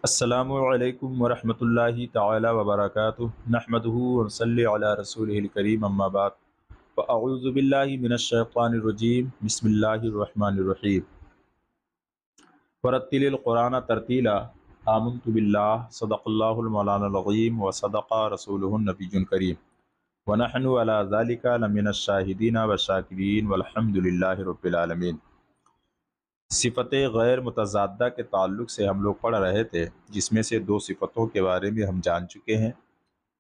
السلام علیکم ورحمۃ اللہ تعالی وبرکاتہ نحمدہ ونصلی علی رسولہ الکریم اما بعد فاعوذ باللہ من الشیطان الرجیم بسم اللہ الرحمن الرحیم ورتل القرآن ترتیلا آمنت باللہ صدق اللہ المولانا العظیم وصدق رسولہ النبی الکریم ونحن علی ذلک لمن الشاہدین والشاکرین والحمد للہ رب العالمین۔ صفت غیر متضادہ کے تعلق سے ہم لوگ پڑھ رہے تھے، جس میں سے دو صفتوں کے بارے میں ہم جان چکے ہیں۔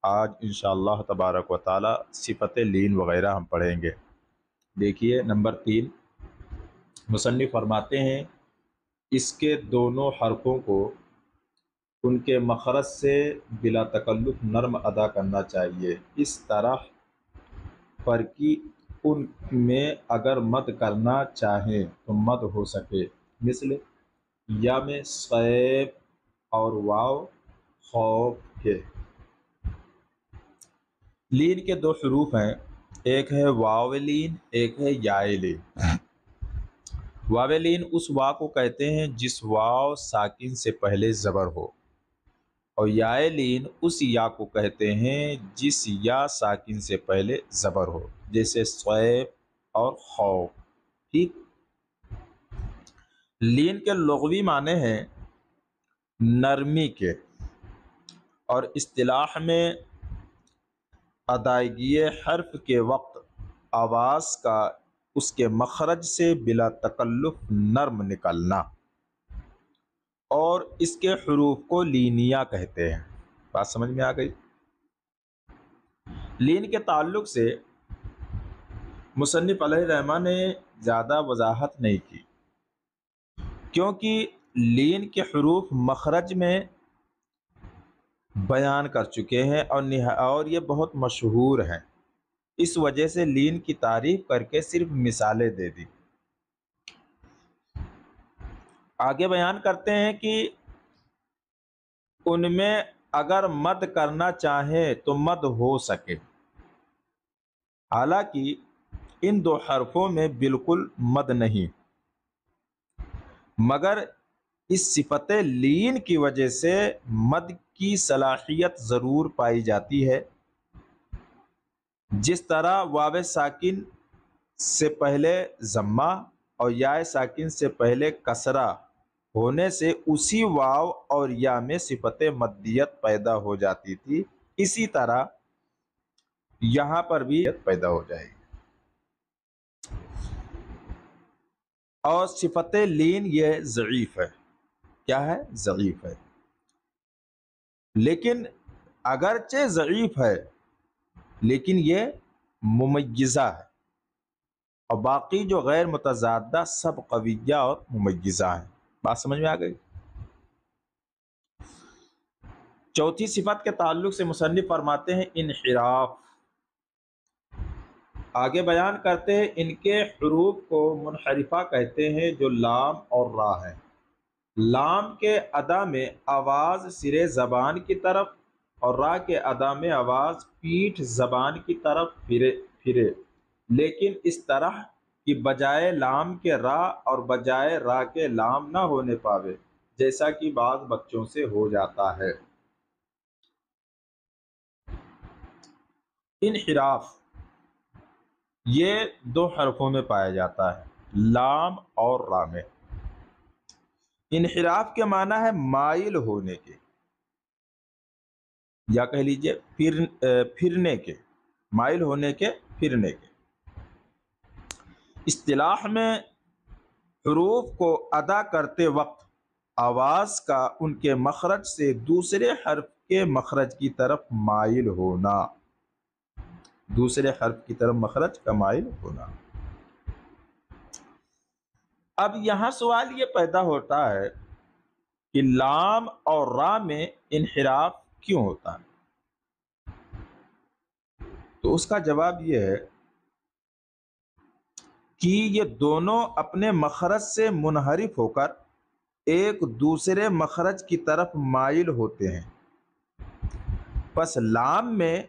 آج انشاءاللہ تبارک و تعالی صفت لین وغیرہ ہم پڑھیں گے۔ دیکھیے نمبر 3، مصنف فرماتے ہیں اس کے دونوں حرفوں کو ان کے مخرج سے بلا تکلف نرم ادا کرنا چاہیے، اس طرح پر کہ ان میں اگر مد کرنا چاہیں تو مد ہو سکے، مثل یا میں صیب اور واو خوف کے۔ لین کے دو حروف ہیں، ایک ہے واو لین، ایک ہے یائے لین۔ واو لین اس وا کو کہتے ہیں جس واو ساکن سے پہلے زبر ہو، اور یائے لین اس یا کو کہتے ہیں جس یا ساکن سے پہلے زبر ہو، جیسے صیب اور خوف۔ ٹھیک۔ لین کے لغوی معنی ہیں نرمی کے، اور اصطلاح میں ادائیگی حرف کے وقت آواز کا اس کے مخرج سے بلا تکلف نرم نکلنا، اور اس کے حروف کو لینیا کہتے ہیں۔ بات سمجھ میں آ گئی؟ لین کے تعلق سے مصنف علیہ الرحمہ نے زیادہ وضاحت نہیں کی، کیونکہ لین کے حروف مخرج میں بیان کر چکے ہیں اور یہ بہت مشہور ہیں، اس وجہ سے لین کی تعریف کر کے صرف مثالیں دے دی۔ آگے بیان کرتے ہیں کہ ان میں اگر مد کرنا چاہیں تو مد ہو سکے، حالانکہ ان دو حرفوں میں بالکل مد نہیں، مگر اس صفت لین کی وجہ سے مد کی صلاحیت ضرور پائی جاتی ہے، جس طرح واو ساکن سے پہلے ضمہ اور یا ساکن سے پہلے کسرہ ہونے سے اسی واو اور یا میں صفت مدیت پیدا ہو جاتی تھی، اسی طرح یہاں پر بھی پیدا ہو جائے گی۔ اور صفت لین یہ ضعیف ہے۔ کیا ہے؟ ضعیف ہے، لیکن اگرچہ ضعیف ہے لیکن یہ ممیزہ ہے، اور باقی جو غیر متضادہ سب قویہ اور ممیزہ ہیں۔ بات سمجھ میں آ گئی؟ چوتھی صفت کے تعلق سے مصنف فرماتے ہیں انحراف۔ آگے بیان کرتے ہیں ان کے حروف کو منحرفہ کہتے ہیں جو لام اور را ہیں۔ لام کے ادا میں آواز سرے زبان کی طرف اور را کے ادا میں آواز پیٹھ زبان کی طرف پھرے، لیکن اس طرح کہ بجائے لام کے را اور بجائے را کے لام نہ ہونے پاوے، جیسا کہ بعض بچوں سے ہو جاتا ہے۔ انحراف یہ دو حرفوں میں پایا جاتا ہے، لام اور را میں۔ انحراف کے معنی ہے مائل ہونے کے، یا کہہ لیجئے پھرنے کے، مائل ہونے کے، پھرنے کے۔ اصطلاح میں حروف کو ادا کرتے وقت آواز کا ان کے مخرج سے دوسرے حرف کے مخرج کی طرف مائل ہونا، دوسرے حرف کی طرف مخرج کا مائل ہونا۔ اب یہاں سوال یہ پیدا ہوتا ہے کہ لام اور را میں انحراف کیوں ہوتا ہے؟ تو اس کا جواب یہ ہے کہ یہ دونوں اپنے مخرج سے منحرف ہو کر ایک دوسرے مخرج کی طرف مائل ہوتے ہیں۔ پس لام میں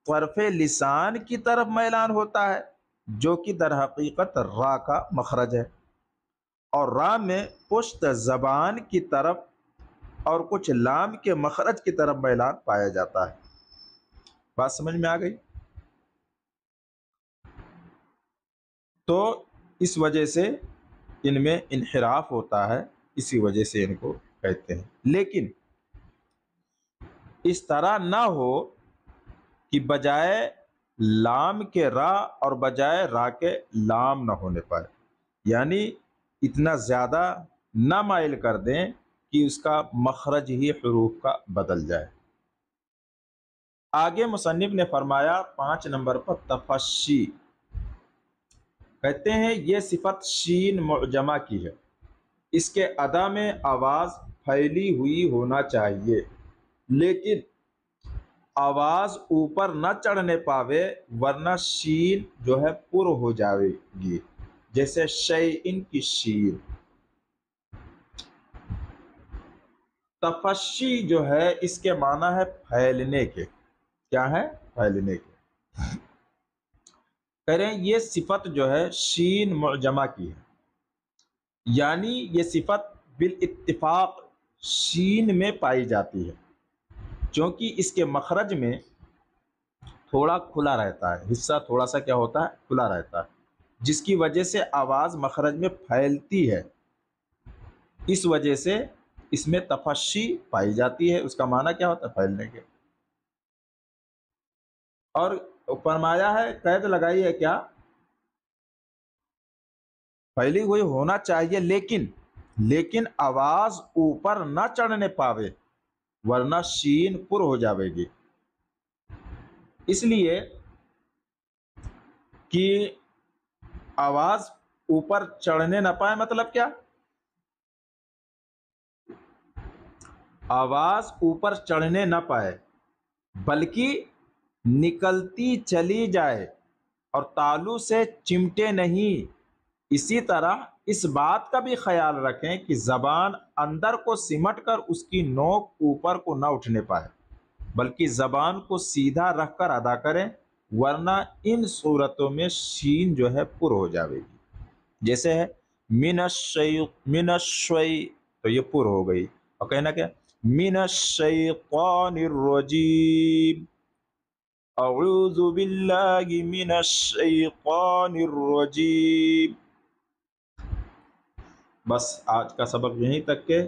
طرف لسان کی طرف میلان ہوتا ہے، جو کہ در حقیقت را کا مخرج ہے، اور را میں پشت زبان کی طرف اور کچھ لام کے مخرج کی طرف میلان پایا جاتا ہے۔ بات سمجھ میں آ گئی؟ تو اس وجہ سے ان میں انحراف ہوتا ہے، اسی وجہ سے ان کو کہتے ہیں۔ لیکن اس طرح نہ ہو کہ بجائے لام کے را اور بجائے را کے لام نہ ہونے پائے، یعنی اتنا زیادہ نہ مائل کر دیں کہ اس کا مخرج ہی حروف کا بدل جائے۔ آگے مصنف نے فرمایا 5 نمبر پر تفشی، کہتے ہیں یہ صفت شین معجمہ کی ہے، اس کے ادا میں آواز پھیلی ہوئی ہونا چاہیے، لیکن آواز اوپر نہ چڑھنے پاوے ورنہ شین جو ہے پر ہو جائے گی، جیسے شیئن کی شین۔ تفشی جو ہے اس کے معنی ہے پھیلنے کے، کیا ہے؟ پھیلنے کے۔ کہہ رہے ہیں یہ صفت جو ہے شین معجمہ کی ہے، یعنی یہ صفت بالاتفاق شین میں پائی جاتی ہے، چونکہ اس کے مخرج میں تھوڑا کھلا رہتا ہے، حصہ تھوڑا سا کیا ہوتا ہے؟ کھلا رہتا ہے، جس کی وجہ سے آواز مخرج میں پھیلتی ہے، اس وجہ سے اس میں تفشی پائی جاتی ہے۔ اس کا معنی کیا ہوتا ہے؟ پھیلنے کے۔ اور فرمایا ہے، قید لگائی ہے کیا؟ پھیلی ہوئی ہونا چاہیے، لیکن آواز اوپر نہ چڑھنے پاوے ورنہ شین پر ہو جاوے گی، اس لیے کہ آواز اوپر چڑھنے نہ پائے، مطلب کیا؟ آواز اوپر چڑھنے نہ پائے بلکہ نکلتی چلی جائے اور تالو سے چمٹے نہیں۔ اسی طرح اس بات کا بھی خیال رکھیں کہ زبان اندر کو سمٹ کر اس کی نوک اوپر کو نہ اٹھنے پائے، بلکہ زبان کو سیدھا رکھ کر ادا کریں، ورنہ ان صورتوں میں شین جو ہے پر ہو جاوے گی، جیسے ہے من الشیء تو یہ پر ہو گئی، اور کہنا کیا؟ من الشیطان الرجیم، اعوذ باللہ من الشیطان الرجیم۔ بس آج کا سبق یہیں تک کے